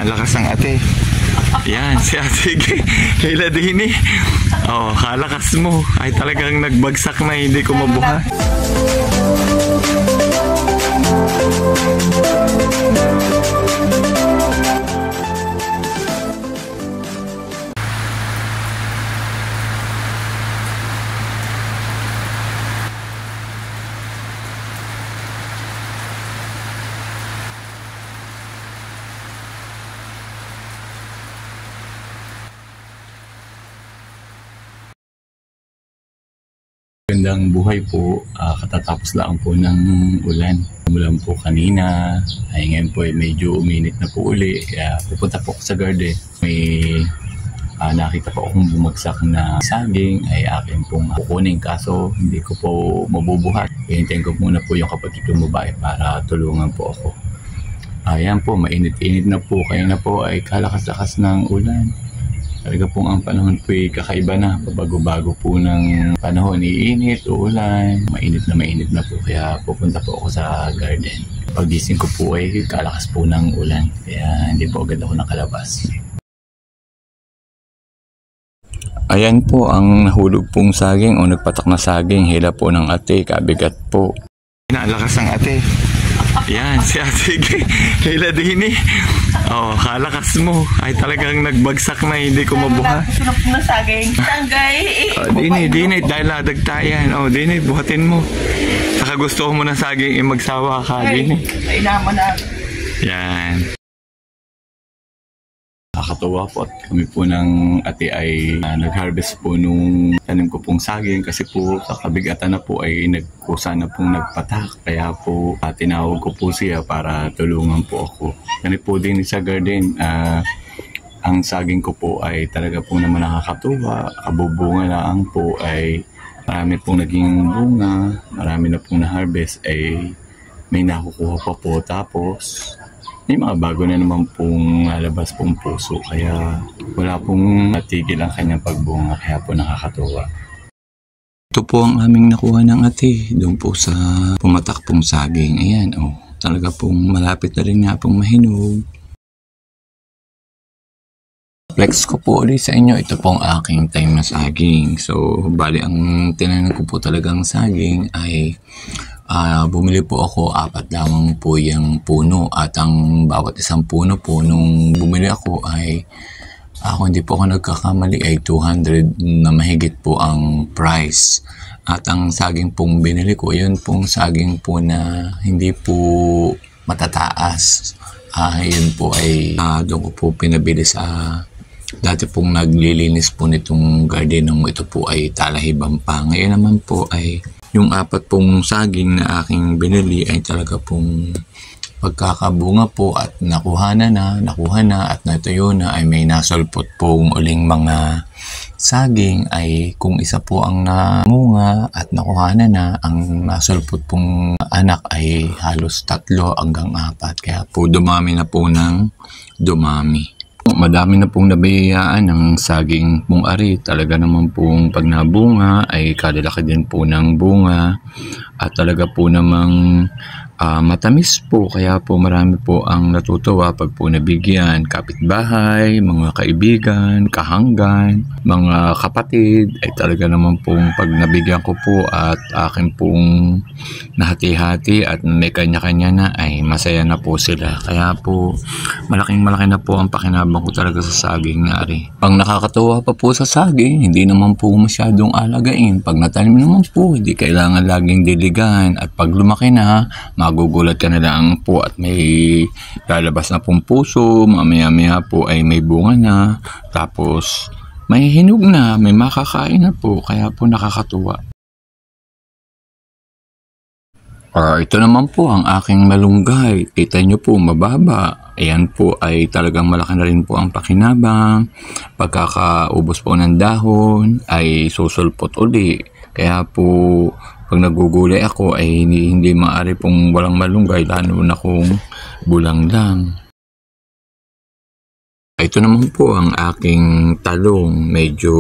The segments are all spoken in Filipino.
Lakas ng ate. Yan, si ate Kayla Dini. Oh, kalakas mo. Ay talagang nagbagsak na, hindi ko mabuhat. Magandang buhay po, katatapos lang po ng ulan. Umulan po kanina, ay ngayon po ay medyo uminit na po uli. Kaya pupunta po ako sa garden. May nakita po akong bumagsak na saging, ay akin pong kukunin. Kaso hindi ko po mabubuhat. Hihintayin ko muna po yung kapatid kong babae para tulungan po ako. Ayan po, mainit-init na po. Kaya na po ay kalakas-lakas ng ulan. Talaga pong ang panahon po ay kakaiba na. Bago-bago po ng panahon, iinit, uulan, mainit na po. Kaya pupunta po ako sa garden. Paggising ko po ay kalakas po ng ulan. Kaya hindi po agad ako nakalabas. Ayan po ang nahulog pong saging o nagpatak na saging. Hila po ng ate, kabigat po. Lakas ng ate. Yan, si ate Kayla Dini. Oh, kalakas mo. Ay talagang nagbagsak na, hindi ko mabuhat. Sunok na saging. Tanggay. Dini, dahil ladagtayan. Oh, Dini, buhatin mo. Saka gusto mo na saging, magsawa ka, Dini. Ay naman na. Yan. Nakakatuwa po at kami po ng ate ay nag-harvest po nung tanim ko pong saging kasi po kakabigatan na po ay nagkusa na pong nagpatak. Kaya po tinawag ko po siya para tulungan po ako. Ganit po din sa garden, ang saging ko po ay talaga po naman nakakatuwa. Kabubunga lang po ay marami pong naging bunga, marami na pong na-harvest ay may nakukuha pa po. Tapos may mga bago na naman pong lalabas pong puso, kaya wala pong natigil ang kanyang pagbunga, kaya po nakakatuwa. Ito po ang aming nakuha ng ate, doon po sa pumatak pong saging. Ayan, oh, talaga pong malapit na rin nga pong mahinog. Flex ko po ulit sa inyo, ito pong aking time na saging. So, bali ang tinanim ko po talagang saging ay bumili po ako 4 lamang po yung puno at ang bawat isang puno po nung bumili ako ay hindi po ako nagkakamali ay 200 na mahigit po ang price. At ang saging pong binili ko, yun pong saging po na hindi po matataas. Yun po ay doon ko po pinabili sa dati pong naglilinis po nitong garden ng ito po ay Talahibang pa. Ngayon naman po ay yung 4 pong saging na aking binili ay talaga pong pagkakabunga po at nakuha na at natuyo na ay may nasulpot pong uling mga saging ay kung isa po ang namunga at nakuha na ang nasulpot pong anak ay halos 3 hanggang 4. Kaya po dumami na po ng dumami. Madami na pong nabayayaan ng saging pong ari. Talaga naman pong pag nabunga ay kalalaki din po ng bunga at talaga po namang matamis po. Kaya po marami po ang natutuwa pag po nabigyan. Kapitbahay, mga kaibigan, kahanggan, mga kapatid ay talaga naman pong pag nabigyan ko po at akin pong nahati-hati at may kanya-kanya na ay masaya na po sila. Kaya po malaki na po ang pakinabang ko talaga sa saging na ari. Pag nakakatuwa pa po sa saging, hindi naman po masyadong alagain. Pag natanim naman po, hindi kailangan laging diligan at pag lumaki na, magugulat ka na lang po at may lalabas na pong puso, mamaya-maya po ay may bunga na, tapos may hinog na, may makakain na po, kaya po nakakatuwa. Ito naman po ang aking malunggay. Kita nyo po, mababa. Ayan po ay talagang malaki na rin po ang pakinabang. Pagkakaubos po ng dahon ay susulpot uli. Kaya po pag nagugulay ako ay hindi maaari pong walang malunggay, lalo na kung bulang lang. Ito naman po ang aking talong. Medyo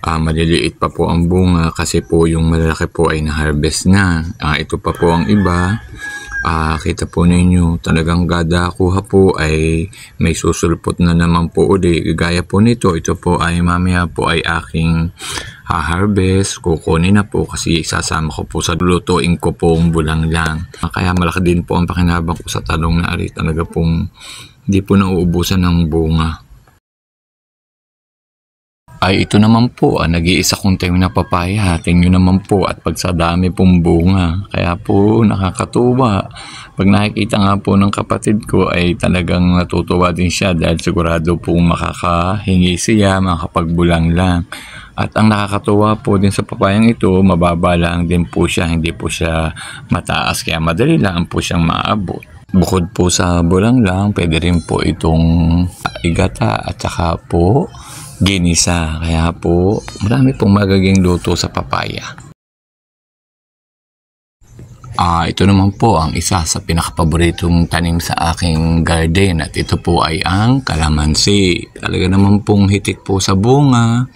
maliliit pa po ang bunga kasi po yung malalaki po ay na-harvest na. Ito pa po ang iba. Kita po ninyo talagang gada kuha po ay may susulpot na naman po uli. Gaya po nito, ito po ay mamaya po ay aking harvest, kukunin na po kasi isasama ko po sa lutuin ko pong bulanglang. Kaya malaki din po ang pakinabang ko sa talong na ari, talaga pong hindi po nauubusan ng bunga. Ay ito naman po, nag-iisa kong tayo na papaya. Tingnan naman po at pagsadami pong bunga. Kaya po nakakatuwa. Pag nakikita nga po ng kapatid ko ay talagang natutuwa din siya dahil sigurado po makakahingi siya, makakapagbulang lang. At ang nakakatuwa po din sa papayang ito, mababa lang din po siya, hindi po siya mataas kaya madali lang po siyang maabot. Bukod po sa bulang lang, pwede rin po itong igata at saka po ginisa. Kaya po, marami pong magaging luto sa papaya. Ito naman po ang isa sa pinakapaboritong tanim sa aking garden at ito po ay ang kalamansi. Talaga naman pong hitik po sa bunga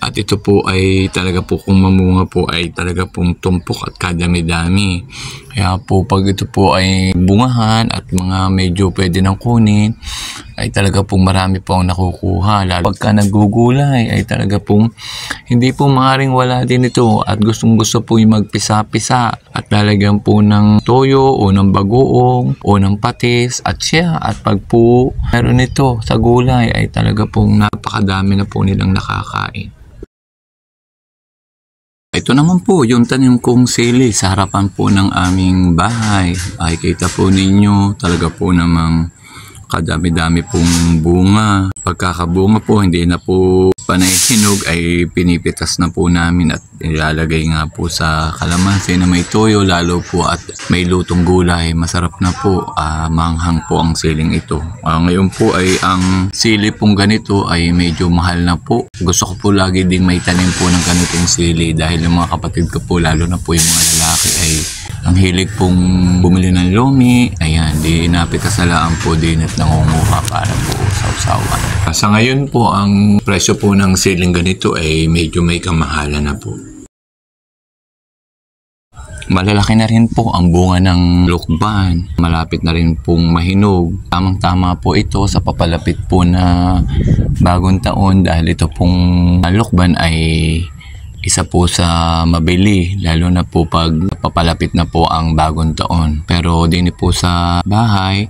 at ito po ay talaga po kung mamunga po ay talaga pong tumpok at kadami-dami. Kaya po pag ito po ay bungahan at mga medyo pwede nang kunin ay talaga pong marami po ang nakukuha. Lalo pagka naggugulay ay talaga pong hindi po maaaring wala din ito at gustong gusto po yung magpisa-pisa at lalagyan po ng toyo o ng bagoong o ng patis at siya at pag po meron ito sa gulay ay talaga pong napakadami na po nilang nakakain. Ito naman po yung tanim kong sili sa harapan po ng aming bahay. Ay kita po ninyo talaga po namang kadami-dami pong bunga. Pagkakabunga po, hindi na po panay hinog ay pinipitas na po namin at ilalagay nga po sa kalamansi na may toyo lalo po at may lutong gulay. Masarap na po, manghang po ang siling ito. Ngayon po ay ang sili pong ganito ay medyo mahal na po. Gusto ko po lagi ding may tanim po ng ganitong sili dahil yung mga kapatid ko po lalo na po yung mga lalaki ay ang hilig pong bumili ng lumi. Ayan, di napikasalaan po din at nangunguha para po sausawan. Sa ngayon po, ang presyo po ng siling ganito ay medyo may kamahalan na po. Malalaki na rin po ang bunga ng lukban. Malapit na rin pong mahinog. Tamang-tama po ito sa papalapit po na bagong taon dahil ito pong lukban ay isa po sa mabili, lalo na po pag papalapit na po ang bagong taon. Pero din po sa bahay,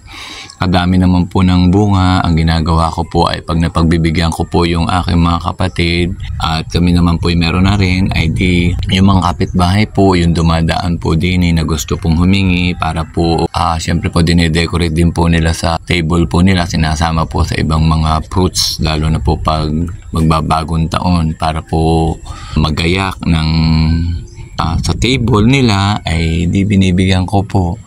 kadami naman po ng bunga. Ang ginagawa ko po ay pag napagbibigyan ko po yung aking mga kapatid at kami naman po yung meron na rin, ay di yung mga kapitbahay po, yung dumadaan po din na gusto pong humingi para po, syempre po dine-decorate din po nila sa table po nila, sinasama po sa ibang mga fruits, lalo na po pag magbabagong taon para po magayak ng sa table nila ay di binibigyan ko po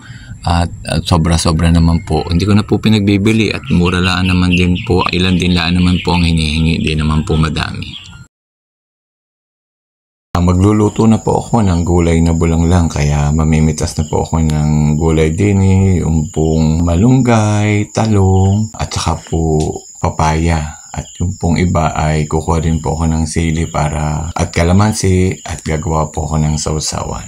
at sobra-sobra naman po. Hindi ko na po pinagbibili at mura laan naman din po, ilan din laan naman po ang hinihingi, di naman po madami. Magluluto na po ako ng gulay na bulanglang kaya mamimitas na po ako ng gulay din yung pong malunggay, talong at saka po papaya. At yung pong iba ay kukuha rin po ako ng sili para at kalamansi at gagawa po ako ng sausawan.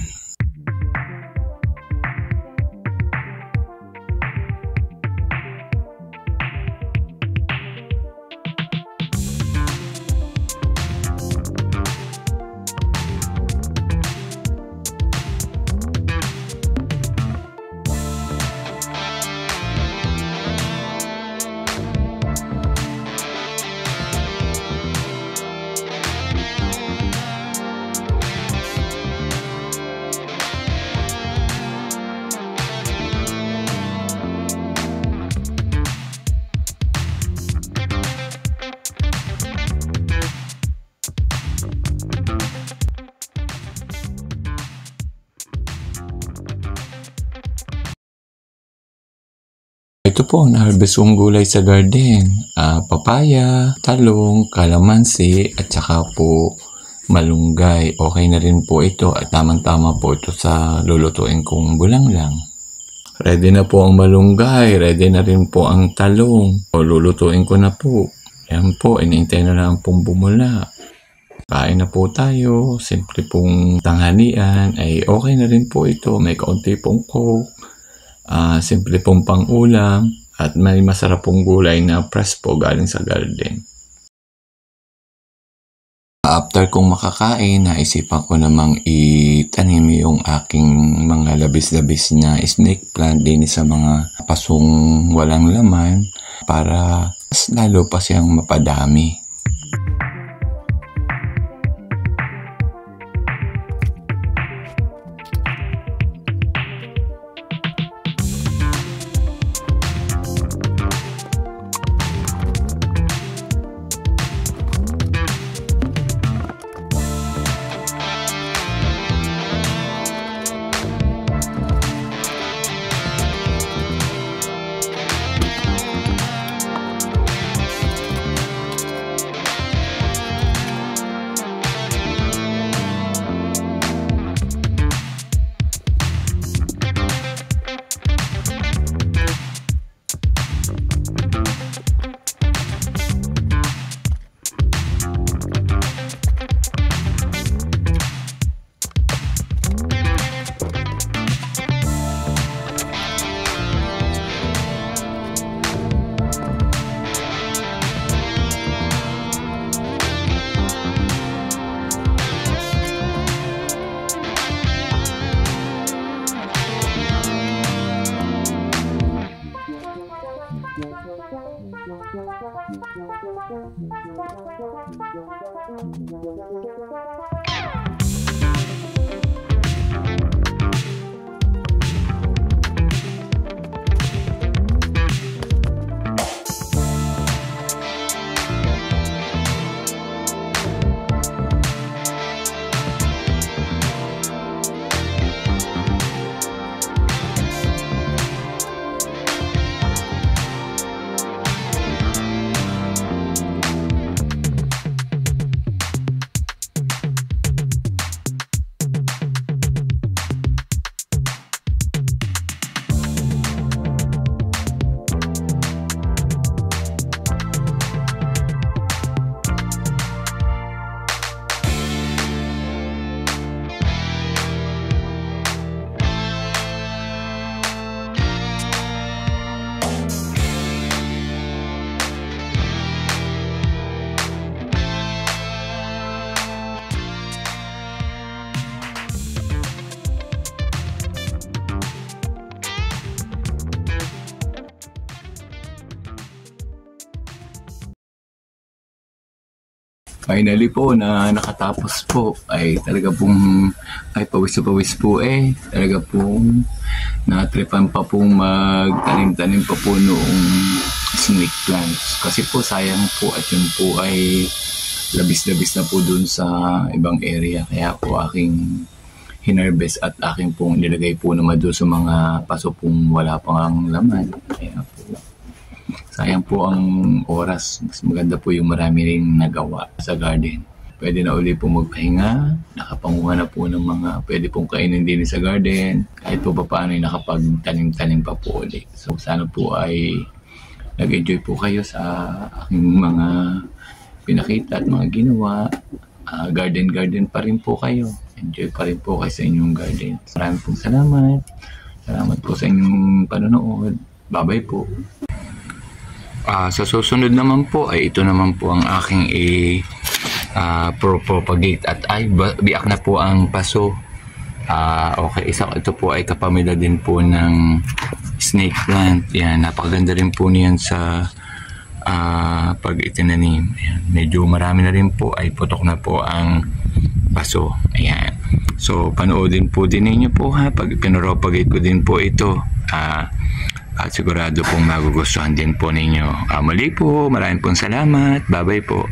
Ito po, na-harvest kong gulay sa garden. Papaya, talong, kalamansi, at saka po malunggay. Okay na rin po ito at tamang-tama po ito sa lulutuin kong bulanglang. Ready na po ang malunggay, ready na rin po ang talong. Lulutuin ko na po. Yan po, inintay na lang pong bumula. Kain na po tayo, simple pong tanghalian. Ay okay na rin po ito, may kaunti pong coke. Simple pong pang-ulam at may masarap pong gulay na fresh po galing sa garden. After kong makakain, naisipan ko namang itanim yung aking mga labis-labis na snake plant din sa mga pasong walang laman para mas lalo pa siyang mapadami. Finally po na nakatapos po ay talaga pong ay pawis na pawis po talaga pong natripan pa pong magtanim-tanim pa po noong snake plants kasi po sayang po at yun po ay labis-labis na po dun sa ibang area kaya po aking hinarvest at aking pong nilagay po naman doon sa mga paso pong wala pang laman kaya po sayang po ang oras. Mas maganda po yung marami ring nagawa sa garden. Pwede na uli po magpahinga. Nakapanguha na po ng mga pwede pong kainin din sa garden. Kahit po paano ay nakapagtanim-tanim pa po ulit. So sana po ay nag-enjoy po kayo sa aking mga pinakita at mga ginawa. Garden pa rin po kayo. Enjoy pa rin po kayo sa inyong garden. Maraming pong salamat. Salamat po sa inyong panonood. Bye-bye po. Sa susunod naman po ay ito naman po ang aking propagate at ay biak na po ang paso. Okay, ito po ay kapamilya din po ng snake plant. Yan, napakaganda rin po niyan sa pag itinanim. Ayan, medyo marami na rin po ay putok na po ang paso. Ayan. So panoodin po din ninyo po pag pinropagate ko din po ito. At sigurado pong magugustuhan din po ninyo. Muli po, maraming pong salamat. Bye-bye po.